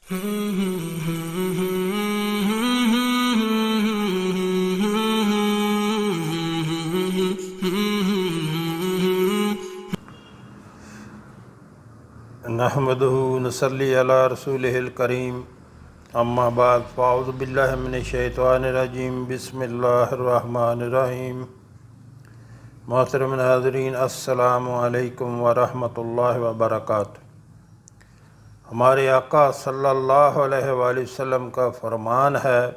نحمدہ نصلی علی رسولہ الکریم، اما بعد فاعوذ باللہ من الشیطان الرجیم، بسم اللہ الرحمن الرحیم۔ محترم ناظرین، السلام علیکم ورحمۃ اللہ وبرکاتہ۔ ہمارے آقا صلی اللہ علیہ وآلہ وسلم کا فرمان ہے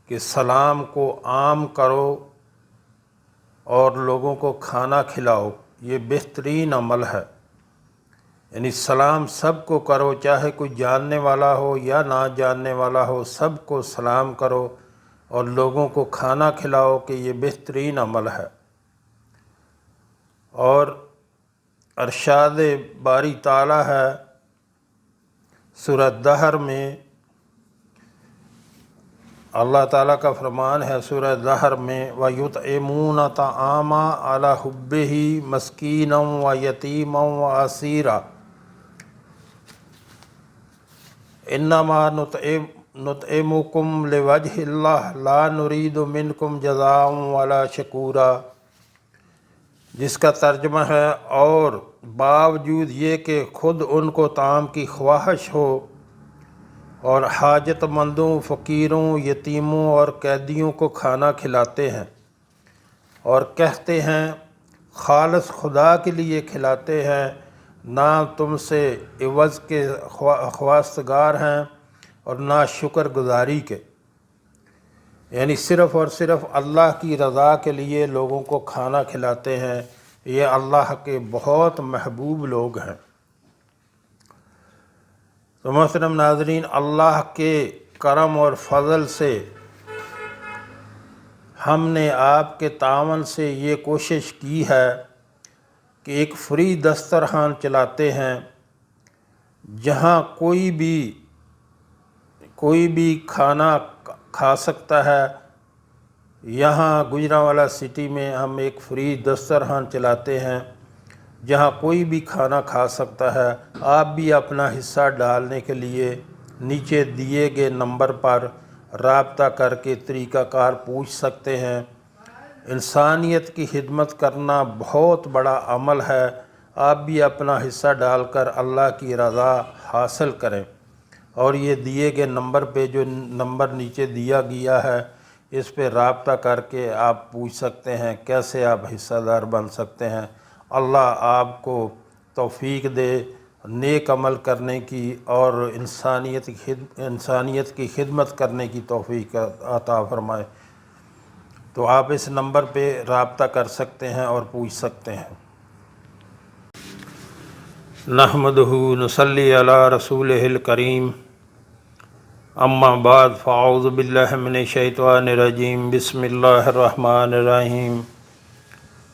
کہ سلام کو عام کرو اور لوگوں کو کھانا کھلاؤ، یہ بہترین عمل ہے۔ یعنی سلام سب کو کرو، چاہے کوئی جاننے والا ہو یا نہ جاننے والا ہو، سب کو سلام کرو اور لوگوں کو کھانا کھلاؤ، کہ یہ بہترین عمل ہے۔ اور ارشاد باری تعالیٰ ہے سورہ دہر میں، اللہ تعالیٰ کا فرمان ہے سورہ دہر میں، وَيُطْعِمُونَ الطَّعَامَ عَلَىٰ حُبِّهِ مِسْكِينًا وَيَتِيمًا وَأَسِيرًا انما نطعمکم لوجہ اللہ لا نرید منکم جزاء ولا شکورا، جس کا ترجمہ ہے، اور باوجود یہ کہ خود ان کو طعام کی خواہش ہو اور حاجت مندوں، فقیروں، یتیموں اور قیدیوں کو کھانا کھلاتے ہیں اور کہتے ہیں خالص خدا کے لیے کھلاتے ہیں، نہ تم سے عوض کے خواستگار ہیں اور نہ شکر گزاری کے، یعنی صرف اور صرف اللہ کی رضا کے لیے لوگوں کو کھانا کھلاتے ہیں۔ یہ اللہ کے بہت محبوب لوگ ہیں۔ تو محترم ناظرین، اللہ کے کرم اور فضل سے ہم نے آپ کے تعاون سے یہ کوشش کی ہے کہ ایک فری دسترخوان چلاتے ہیں، جہاں کوئی بھی کھانا کھا سکتا ہے۔ یہاں گجرانوالہ سٹی میں ہم ایک فری دسترخوان چلاتے ہیں جہاں کوئی بھی کھانا کھا سکتا ہے۔ آپ بھی اپنا حصہ ڈالنے کے لیے نیچے دیے گئے نمبر پر رابطہ کر کے طریقہ کار پوچھ سکتے ہیں۔ انسانیت کی خدمت کرنا بہت بڑا عمل ہے۔ آپ بھی اپنا حصہ ڈال کر اللہ کی رضا حاصل کریں، اور یہ دیے گئے نمبر پہ، جو نمبر نیچے دیا گیا ہے، اس پہ رابطہ کر کے آپ پوچھ سکتے ہیں کیسے آپ حصہ دار بن سکتے ہیں۔ اللہ آپ کو توفیق دے نیک عمل کرنے کی اور انسانیت کی خدمت کرنے کی توفیق عطا فرمائے۔ تو آپ اس نمبر پہ رابطہ کر سکتے ہیں اور پوچھ سکتے ہیں۔ نحمدہ نصلی علی رسولہ الکریم، اما بعد فاعوذ باللہ من الشیطان الرجیم، بسم اللہ الرحمن الرحیم۔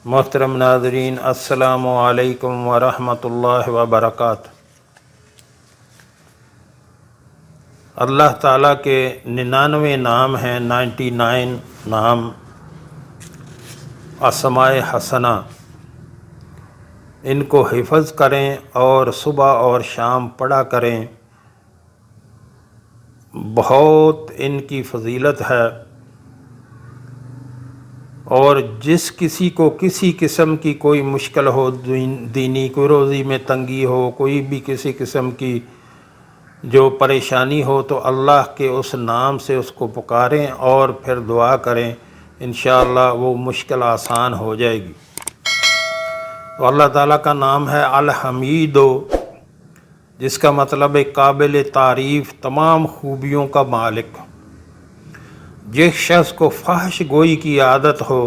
محترم ناظرین، السلام علیکم ورحمۃ اللہ وبرکاتہ۔ اللہ تعالیٰ کے 99 نام ہیں، 99 نام اسماء حسنہ، ان کو حفظ کریں اور صبح اور شام پڑھا کریں۔ بہت ان کی فضیلت ہے، اور جس کسی کو کسی قسم کی کوئی مشکل ہو، دینی کوئی روزی میں تنگی ہو، کوئی بھی کسی قسم کی جو پریشانی ہو، تو اللہ کے اس نام سے اس کو پکاریں اور پھر دعا کریں، انشاءاللہ وہ مشکل آسان ہو جائے گی۔ تو اللہ تعالیٰ کا نام ہے الحمید، جس کا مطلب ہے قابل تعریف، تمام خوبیوں کا مالک۔ جس شخص کو فحش گوئی کی عادت ہو،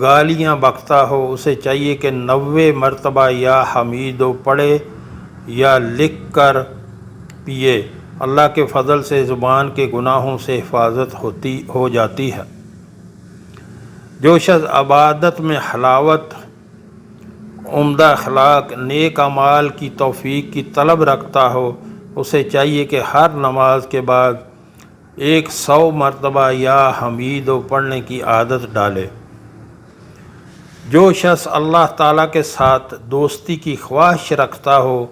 گالیاں بکتا ہو، اسے چاہیے کہ 90 مرتبہ یا حمیدو پڑھے یا لکھ کر پیے۔ اللہ کے فضل سے زبان کے گناہوں سے حفاظت ہو جاتی ہے۔ جو شخص عبادت میں حلاوت، عمدہ اخلاق، نیک اعمال کی توفیق کی طلب رکھتا ہو، اسے چاہیے کہ ہر نماز کے بعد 100 مرتبہ یا حمیدو پڑھنے کی عادت ڈالے۔ جو شخص اللہ تعالیٰ کے ساتھ دوستی کی خواہش رکھتا ہو،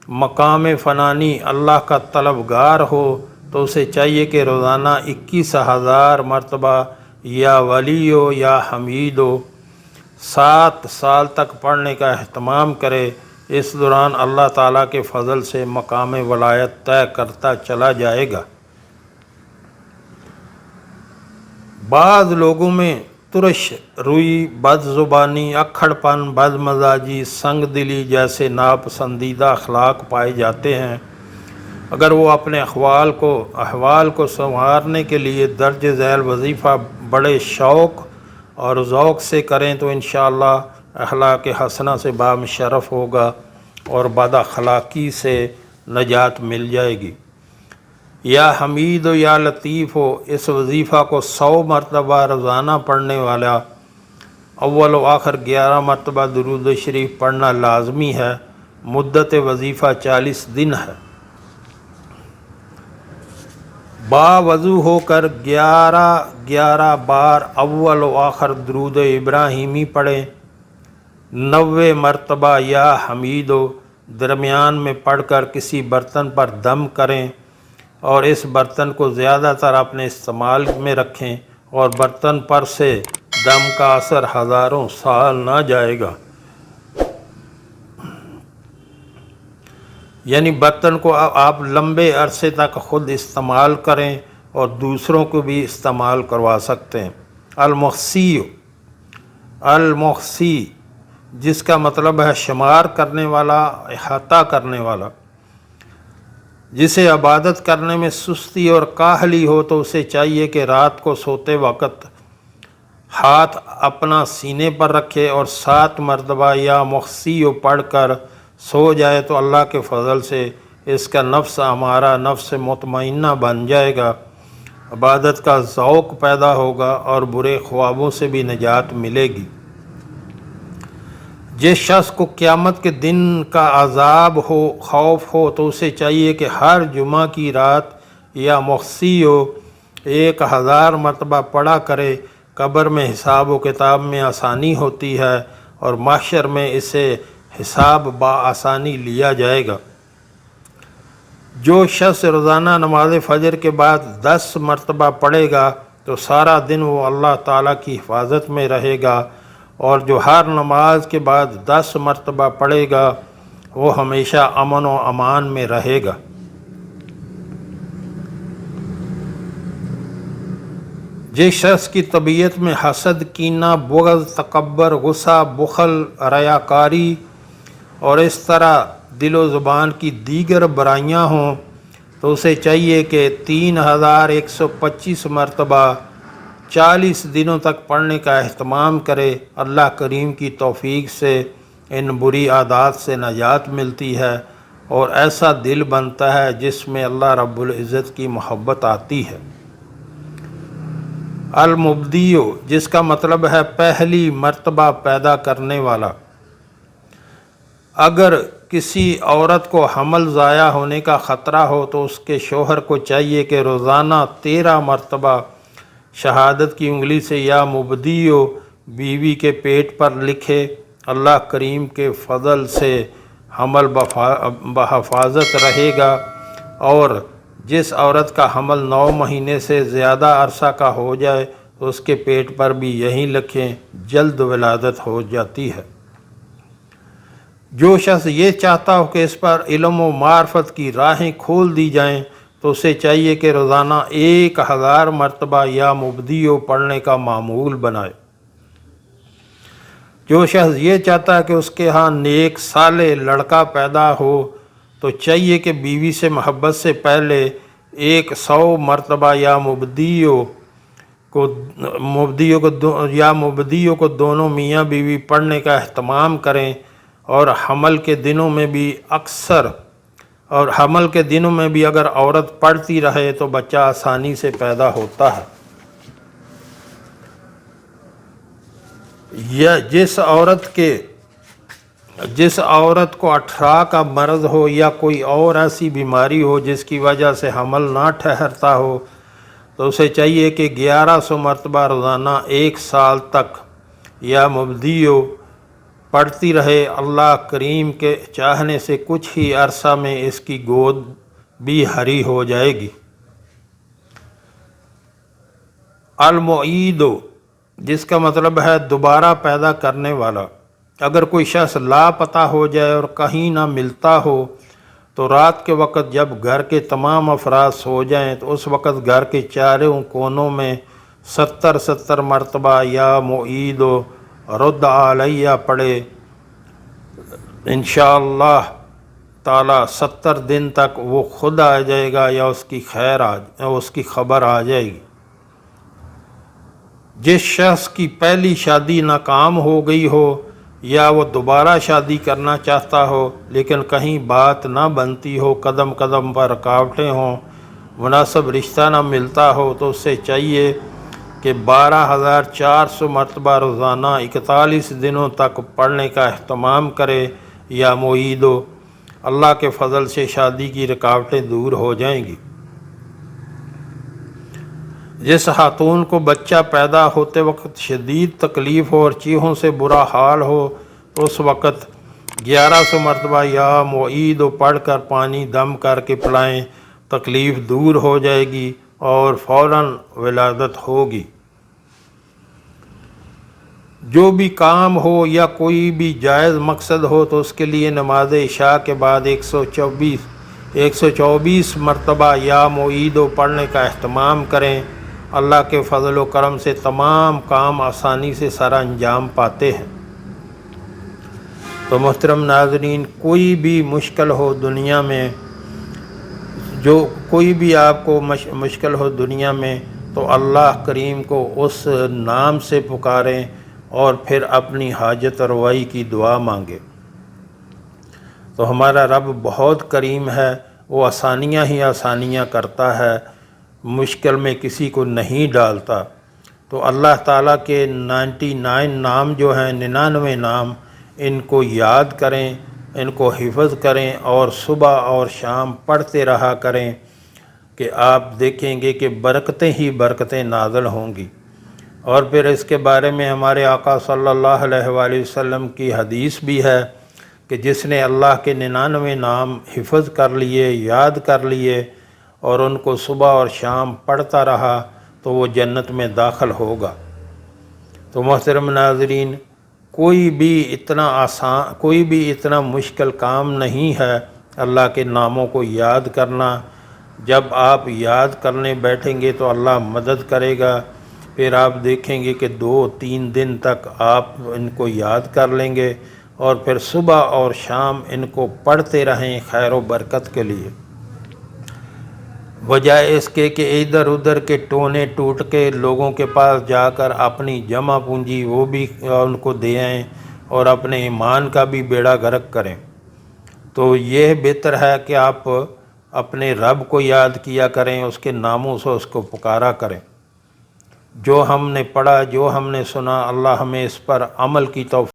مقام فنانی اللہ کا طلبگار ہو تو اسے چاہیے کہ روزانہ 21,000 مرتبہ یا ولی ہو یا حمید ہو 7 سال تک پڑھنے کا اہتمام کرے۔ اس دوران اللہ تعالیٰ کے فضل سے مقام ولایت طے کرتا چلا جائے گا۔ بعض لوگوں میں ترش روئی، بد زبانی، اکھڑ پن، بد مزاجی، سنگ دلی جیسے ناپسندیدہ اخلاق پائے جاتے ہیں۔ اگر وہ اپنے احوال کو سنوارنے کے لیے درج ذیل وظیفہ بڑے شوق اور ذوق سے کریں تو انشاءاللہ اخلاق حسنہ سے بامشرف ہوگا اور بد اخلاقی سے نجات مل جائے گی۔ یا حمید ہو یا لطیف ہو، اس وظیفہ کو 100 مرتبہ روزانہ پڑھنے والا اول و آخر 11 مرتبہ درود شریف پڑھنا لازمی ہے۔ مدت وظیفہ 40 دن ہے۔ باوضو ہو کر 11 بار اول و آخر درود ابراہیمی پڑھیں۔ 90 مرتبہ یا حمید ہو درمیان میں پڑھ کر کسی برتن پر دم کریں اور اس برتن کو زیادہ تر اپنے استعمال میں رکھیں اور برتن پر سے دم کا اثر ہزاروں سال نہ جائے گا۔ یعنی برتن کو آپ لمبے عرصے تک خود استعمال کریں اور دوسروں کو بھی استعمال کروا سکتے ہیں۔ المحصی جس کا مطلب ہے شمار کرنے والا، احاطہ کرنے والا۔ جسے عبادت کرنے میں سستی اور کاہلی ہو تو اسے چاہیے کہ رات کو سوتے وقت ہاتھ اپنا سینے پر رکھے اور 7 مرتبہ یا محصی پڑھ کر سو جائے تو اللہ کے فضل سے اس کا نفس ہمارا نفس مطمئنہ بن جائے گا، عبادت کا ذوق پیدا ہوگا اور برے خوابوں سے بھی نجات ملے گی۔ جس شخص کو قیامت کے دن کا عذاب ہو، خوف ہو تو اسے چاہیے کہ ہر جمعہ کی رات یا محصی 1000 مرتبہ پڑھا کرے۔ قبر میں حساب و کتاب میں آسانی ہوتی ہے اور محشر میں اسے حساب بآسانی لیا جائے گا۔ جو شخص روزانہ نماز فجر کے بعد 10 مرتبہ پڑھے گا تو سارا دن وہ اللہ تعالیٰ کی حفاظت میں رہے گا، اور جو ہر نماز کے بعد 10 مرتبہ پڑھے گا وہ ہمیشہ امن و امان میں رہے گا۔ جس شخص کی طبیعت میں حسد، کینہ، بغض، تکبر، غصہ، بخل، ریاکاری اور اس طرح دل و زبان کی دیگر برائیاں ہوں تو اسے چاہیے کہ 3125 مرتبہ 40 دنوں تک پڑھنے کا اہتمام کرے۔ اللہ کریم کی توفیق سے ان بری عادات سے نجات ملتی ہے اور ایسا دل بنتا ہے جس میں اللہ رب العزت کی محبت آتی ہے۔ المبدیو جس کا مطلب ہے پہلی مرتبہ پیدا کرنے والا۔ اگر کسی عورت کو حمل ضائع ہونے کا خطرہ ہو تو اس کے شوہر کو چاہیے کہ روزانہ 13 مرتبہ شہادت کی انگلی سے یا مبدیو بیوی کے پیٹ پر لکھے۔ اللہ کریم کے فضل سے حمل بحفاظت رہے گا، اور جس عورت کا حمل 9 مہینے سے زیادہ عرصہ کا ہو جائے تو اس کے پیٹ پر بھی یہی لکھیں، جلد ولادت ہو جاتی ہے۔ جو شخص یہ چاہتا ہو کہ اس پر علم و معرفت کی راہیں کھول دی جائیں تو اسے چاہیے کہ روزانہ 1000 مرتبہ یا مبدیو پڑھنے کا معمول بنائے۔ جو شخص یہ چاہتا ہے کہ اس کے ہاں نیک صالح لڑکا پیدا ہو تو چاہیے کہ بیوی سے محبت سے پہلے 100 مرتبہ یا مبدیو کو دونوں میاں بیوی پڑھنے کا اہتمام کریں، اور حمل کے دنوں میں بھی اگر عورت پڑھتی رہے تو بچہ آسانی سے پیدا ہوتا ہے۔ یا جس عورت کو اٹھرا کا مرض ہو یا کوئی اور ایسی بیماری ہو جس کی وجہ سے حمل نہ ٹھہرتا ہو تو اسے چاہیے کہ 1100 مرتبہ روزانہ 1 سال تک یا مبدیو پڑھتی رہے، اللہ کریم کے چاہنے سے کچھ ہی عرصہ میں اس کی گود بھی ہری ہو جائے گی۔ المعید، جس کا مطلب ہے دوبارہ پیدا کرنے والا۔ اگر کوئی شخص لاپتہ ہو جائے اور کہیں نہ ملتا ہو تو رات کے وقت جب گھر کے تمام افراد سو جائیں تو اس وقت گھر کے چاروں کونوں میں 70 مرتبہ یا معید رد علیہ پڑھے، انشاءاللہ تعالی 70 دن تک وہ خود آ جائے گا یا اس کی خبر آ جائے گی۔ جس شخص کی پہلی شادی ناکام ہو گئی ہو یا وہ دوبارہ شادی کرنا چاہتا ہو لیکن کہیں بات نہ بنتی ہو، قدم قدم پر رکاوٹیں ہوں، مناسب رشتہ نہ ملتا ہو، تو اس سے چاہیے کہ 12,400 مرتبہ روزانہ 41 دنوں تک پڑھنے کا اہتمام کرے یا معید ہو۔ اللہ کے فضل سے شادی کی رکاوٹیں دور ہو جائیں گی۔ جس خاتون کو بچہ پیدا ہوتے وقت شدید تکلیف ہو اور چیخوں سے برا حال ہو تو اس وقت 1100 مرتبہ یا معید پڑھ کر پانی دم کر کے پلائیں، تکلیف دور ہو جائے گی اور فوراً ولادت ہوگی۔ جو بھی کام ہو یا کوئی بھی جائز مقصد ہو تو اس کے لیے نماز عشاء کے بعد 124 مرتبہ یا معید پڑھنے کا اہتمام کریں۔ اللہ کے فضل و کرم سے تمام کام آسانی سے سر انجام پاتے ہیں۔ تو محترم ناظرین، کوئی بھی مشکل ہو دنیا میں، کوئی بھی آپ کو مشکل ہو دنیا میں، تو اللہ کریم کو اس نام سے پکاریں اور پھر اپنی حاجت روائی کی دعا مانگیں۔ تو ہمارا رب بہت کریم ہے، وہ آسانیاں ہی آسانیاں کرتا ہے، مشکل میں کسی کو نہیں ڈالتا۔ تو اللہ تعالیٰ کے 99 نام جو ہیں، 99 نام، ان کو یاد کریں، ان کو حفظ کریں اور صبح اور شام پڑھتے رہا کریں کہ آپ دیکھیں گے کہ برکتیں ہی برکتیں نازل ہوں گی۔ اور پھر اس کے بارے میں ہمارے آقا صلی اللہ علیہ وآلہ وسلم کی حدیث بھی ہے کہ جس نے اللہ کے 99 نام حفظ کر لیے، یاد کر لیے اور ان کو صبح اور شام پڑھتا رہا تو وہ جنت میں داخل ہوگا۔ تو محترم ناظرین، کوئی بھی اتنا مشکل کام نہیں ہے اللہ کے ناموں کو یاد کرنا۔ جب آپ یاد کرنے بیٹھیں گے تو اللہ مدد کرے گا، پھر آپ دیکھیں گے کہ 2-3 دن تک آپ ان کو یاد کر لیں گے اور پھر صبح اور شام ان کو پڑھتے رہیں خیر و برکت کے لیے، بجائے اس کے کہ ادھر ادھر کے ٹونے ٹوٹ کے لوگوں کے پاس جا کر اپنی جمع پونجی وہ بھی ان کو دے آئیں اور اپنے ایمان کا بھی بیڑا غرق کریں۔ تو یہ بہتر ہے کہ آپ اپنے رب کو یاد کیا کریں، اس کے ناموں سے اس کو پکارا کریں۔ جو ہم نے پڑھا، جو ہم نے سنا، اللہ ہمیں اس پر عمل کی توفیق